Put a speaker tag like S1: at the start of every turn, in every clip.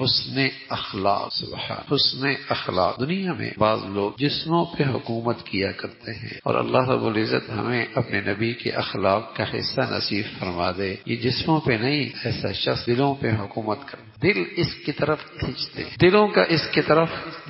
S1: حسن اخلاق. سبحان حسن اخلاق. دنیا میں بعض لوگ جسموں پہ حکومت کیا کرتے ہیں اور اللہ رب العزت ہمیں اپنے نبی کے اخلاق کا حصہ نصیب فرما دے. یہ جسموں پہ نہیں، ایسا شخص دلوں پہ حکومت کرتا. دل اس کی طرف کھینچتے، دلوں کا اس کی طرف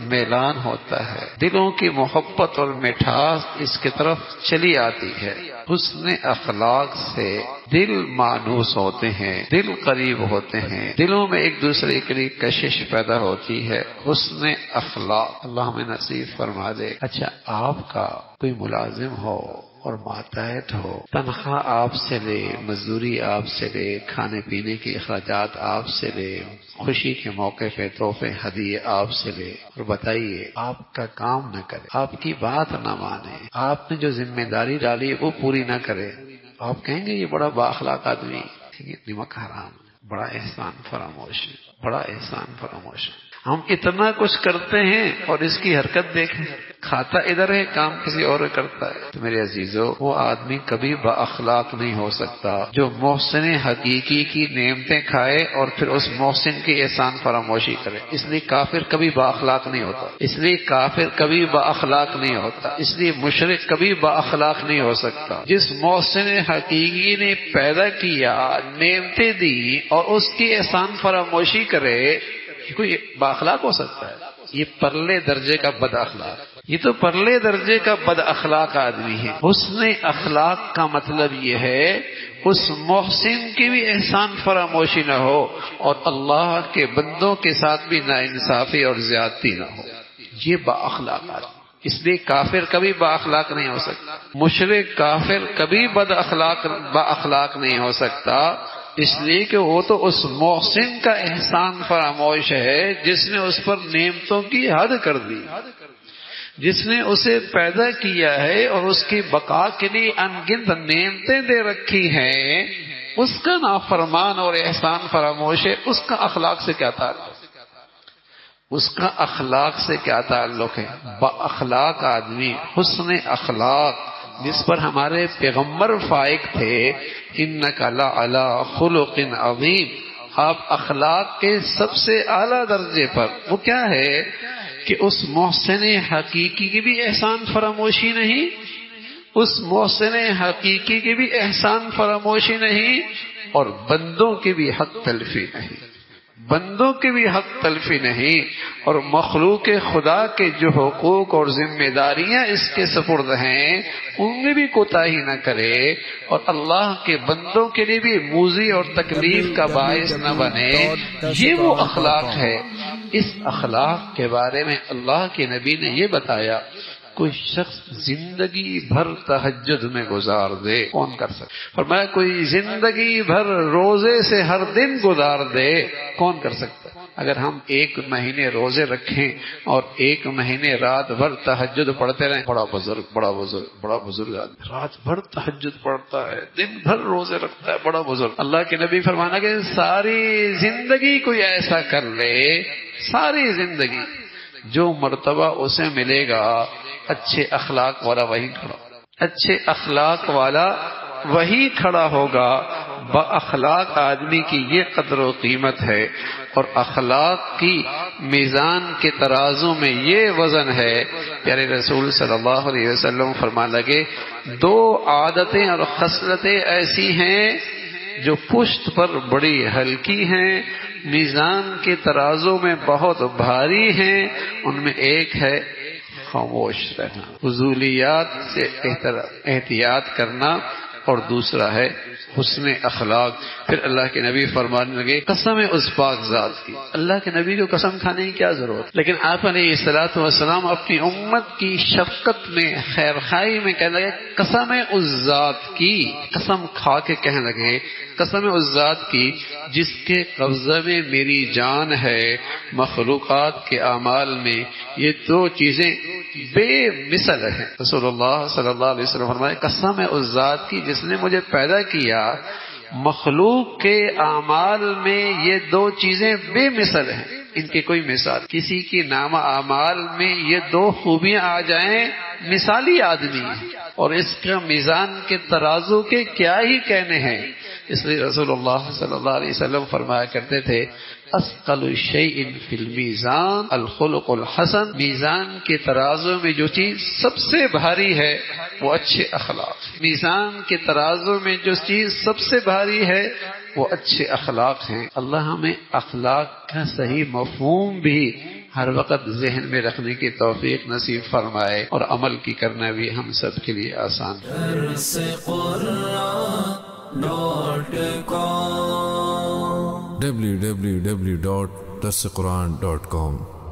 S1: میلان ہوتا ہے، دلوں کی محبت اور مٹھاس اس کی طرف چلی آتی ہے. حسن اخلاق سے دل مانوس ہوتے ہیں، دل قریب ہوتے ہیں، دلوں میں ایک دوسرے کے لیے کشش پیدا ہوتی ہے. حسن اخلاق اللہ ہمیں نصیب فرما دے. اچھا، آپ کا کوئی ملازم ہو اور ماتحت ہو، تنخواہ آپ سے لے، مزدوری آپ سے لے، کھانے پینے کے اخراجات آپ سے لے، خوشی کے موقع پہ تحفے ہدیے آپ سے لے، اور بتائیے آپ کا کام نہ کرے، آپ کی بات نہ مانے، آپ نے جو ذمہ داری ڈالی وہ پوری نہ کرے، آپ کہیں گے یہ بڑا بااخلاق آدمی. نمک حرام، بڑا احسان فراموش ہے، بڑا احسان فراموش ہے. ہم اتنا کچھ کرتے ہیں اور اس کی حرکت دیکھیں، کھاتا ادھر ہے، کام کسی اور کرتا ہے. تو میرے عزیزو، وہ آدمی کبھی با اخلاق نہیں ہو سکتا جو محسن حقیقی کی نعمتیں کھائے اور پھر اس محسن کی احسان فراموشی کرے. اس لیے کافر کبھی با اخلاق نہیں ہوتا، اس لیے کافر کبھی با اخلاق نہیں ہوتا، اس لیے مشرک کبھی با اخلاق نہیں ہو سکتا. جس محسن حقیقی نے پیدا کیا، نعمتیں دی اور اس کی احسان فراموشی کرے، کوئی با اخلاق ہو سکتا ہے؟ یہ پرلے درجے کا بد اخلاق، یہ تو پرلے درجے کا بد اخلاق آدمی ہے. حسن اخلاق کا مطلب یہ ہے اس محسن کی بھی احسان فراموشی نہ ہو اور اللہ کے بندوں کے ساتھ بھی ناانصافی اور زیادتی نہ ہو. یہ با اخلاق آدمی. اس لیے کافر کبھی با اخلاق نہیں ہو سکتا، مشرک کافر کبھی با اخلاق نہیں ہو سکتا، اس لیے کہ وہ تو اس محسن کا احسان فراموش ہے جس نے اس پر نعمتوں کی حد کر دی، جس نے اسے پیدا کیا ہے اور اس کی بقا کے لیے انگنت نعمتیں دے رکھی ہیں. اس کا نافرمان اور احسان فراموش ہے. اس کا اخلاق سے کیا تعلق؟ اس کا اخلاق سے کیا تعلق ہے؟ با اخلاق آدمی، حسن اخلاق جس پر ہمارے پیغمبر فائق تھے، انک لعلی خلق عظیم، آپ اخلاق کے سب سے اعلیٰ درجے پر. وہ کیا ہے کہ اس محسن حقیقی کی بھی احسان فراموشی نہیں، اس محسن حقیقی کی بھی احسان فراموشی نہیں، اور بندوں کی بھی حق تلفی نہیں، بندوں کی بھی حق تلفی نہیں، اور مخلوق خدا کے جو حقوق اور ذمہ داریاں اس کے سپرد ہیں ان میں بھی کوتاہی نہ کرے، اور اللہ کے بندوں کے لیے بھی موذی اور تکلیف کا باعث نہ بنے. یہ وہ اخلاق ہے. اس اخلاق کے بارے میں اللہ کے نبی نے یہ بتایا، کوئی شخص زندگی بھر تہجد میں گزار دے، کون کر سکتا؟ فرمایا کوئی زندگی بھر روزے سے ہر دن گزار دے، کون کر سکتا؟ اگر ہم 1 مہینے روزے رکھیں اور 1 مہینے رات بھر تہجد پڑھتے رہیں، بڑا بزرگ آدمی رات بھر تہجد پڑھتا ہے، دن بھر روزے رکھتا ہے، بڑا بزرگ. اللہ کے نبی فرمانا کہ ساری زندگی کوئی ایسا کر لے، ساری زندگی، جو مرتبہ اسے ملے گا اچھے اخلاق والا وہی کھڑا، اچھے اخلاق والا وہی کھڑا ہوگا. با اخلاق آدمی کی یہ قدر و قیمت ہے، اور اخلاق کی میزان کے ترازو میں یہ وزن ہے. پیارے رسول صلی اللہ علیہ وسلم فرمان لگے 2 عادتیں اور خصلتیں ایسی ہیں جو پشت پر بڑی ہلکی ہیں، میزان کے ترازو میں بہت بھاری ہیں. ان میں ایک ہے خاموش رہنا، فضولیات سے احتیاط کرنا، اور دوسرا ہے حسن اخلاق. پھر اللہ کے نبی فرمانے لگے قسم اس پاک ذات کی. اللہ کے نبی کو قسم کھانے کی کیا ضرورت، لیکن آپ علیہ الصلوۃ والسلام اپنی امت کی شفقت میں، خیر خواہی میں کہنے لگے قسم اس ذات کی، قسم کھا کے کہنے لگے قسم اس ذات کی جس کے قبضے میں میری جان ہے. مخلوقات کے اعمال میں یہ 2 چیزیں بے مثل ہیں. رسول اللہ صلی اللہ علیہ وسلم فرمائے قسم اس ذات کی جس نے مجھے پیدا کیا، مخلوق کے اعمال میں یہ 2 چیزیں بے مثل ہیں، ان کی کوئی مثال. کسی کی نامہ اعمال میں یہ 2 خوبیاں آ جائیں، مثالی آدمی ہے، اور اس کا میزان کے ترازو کے کیا ہی کہنے ہیں. اس لیے رسول اللہ صلی اللہ علیہ وسلم فرمایا کرتے تھے اسقل شیء فی المیزان الخلق الحسن، میزان کے ترازو میں جو چیز سب سے بھاری ہے وہ اچھے اخلاق، میزان کے ترازو میں جو چیز سب سے بھاری ہے وہ اچھے اخلاق ہیں۔ اللہ ہمیں اخلاق کا صحیح مفہوم بھی ہر وقت ذہن میں رکھنے کی توفیق نصیب فرمائے اور عمل کی کرنا بھی ہم سب کے لیے آسان
S2: www.darsequran.com